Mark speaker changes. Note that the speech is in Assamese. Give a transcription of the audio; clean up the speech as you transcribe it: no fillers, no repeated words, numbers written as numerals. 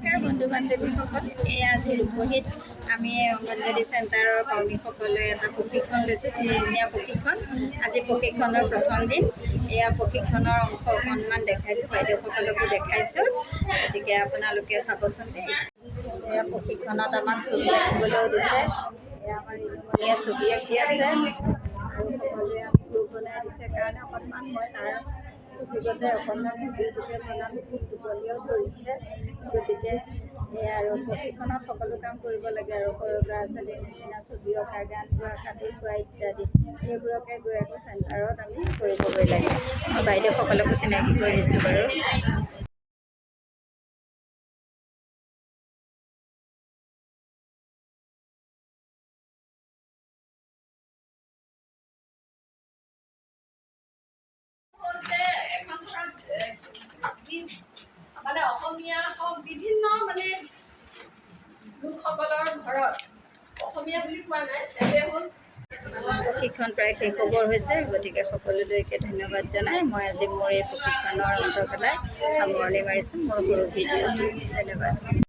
Speaker 1: নমস্কাৰ বন্ধু বান্ধৱীসকল। এয়া আজি ৰূপহীত আমি অংগনবাড়ী চেণ্টাৰৰ কৰ্মীসকলে এটা প্ৰশিক্ষণ লৈছোঁ, তিনিদিনীয়া প্ৰশিক্ষণ। আজি প্ৰশিক্ষণৰ প্ৰথম দিন। এয়া প্ৰশিক্ষণৰ অংশ অকণমান দেখাইছোঁ, বাইদেউসকলকো দেখাইছোঁ, গতিকে আপোনালোকে চাবচোন দেই। এয়া প্ৰশিক্ষণত আমাক ছবি আঁকিবলৈও দিছে। এয়া আমাৰ ৰিণুমণিয়ে ছবি আঁকি আছে আৰু সকলোৱে আমি গ্ৰুপ বনাই দিছে কাৰণে অকণমান মই তাৰ গতিকে অকণমান ভিডিঅ'টোকে বনালোঁ, টোপনিও ধৰিছে। গতিকে এয়া আৰু প্ৰশিক্ষণত সকলো কাম কৰিব লাগে আৰু সৰু ল'ৰা ছোৱালীৰ নিচিনা ছবি অঁকা, গান গোৱা, সাধু কোৱা ইত্যাদি এইবোৰকে গৈ আকৌ চেণ্টাৰত আমি কৰিবগৈ লাগে। মই বাইদেউসকলকো চিনাকি কৰি দিছোঁ বাৰু।
Speaker 2: মানে অসমীয়া হওক বিভিন্ন মানে লোকসকলৰ ঘৰত অসমীয়া বুলি কোৱা নাই, হ'ল
Speaker 1: প্ৰশিক্ষণ প্ৰায় শেষ হ'বৰ হৈছে, গতিকে সকলোলৈকে ধন্যবাদ জনাই মই আজি মোৰ এই প্ৰশিক্ষণৰ অন্ত পেলাই সামৰণি মাৰিছোঁ মোৰ সৰু ভিডিঅ'টো। ধন্যবাদ।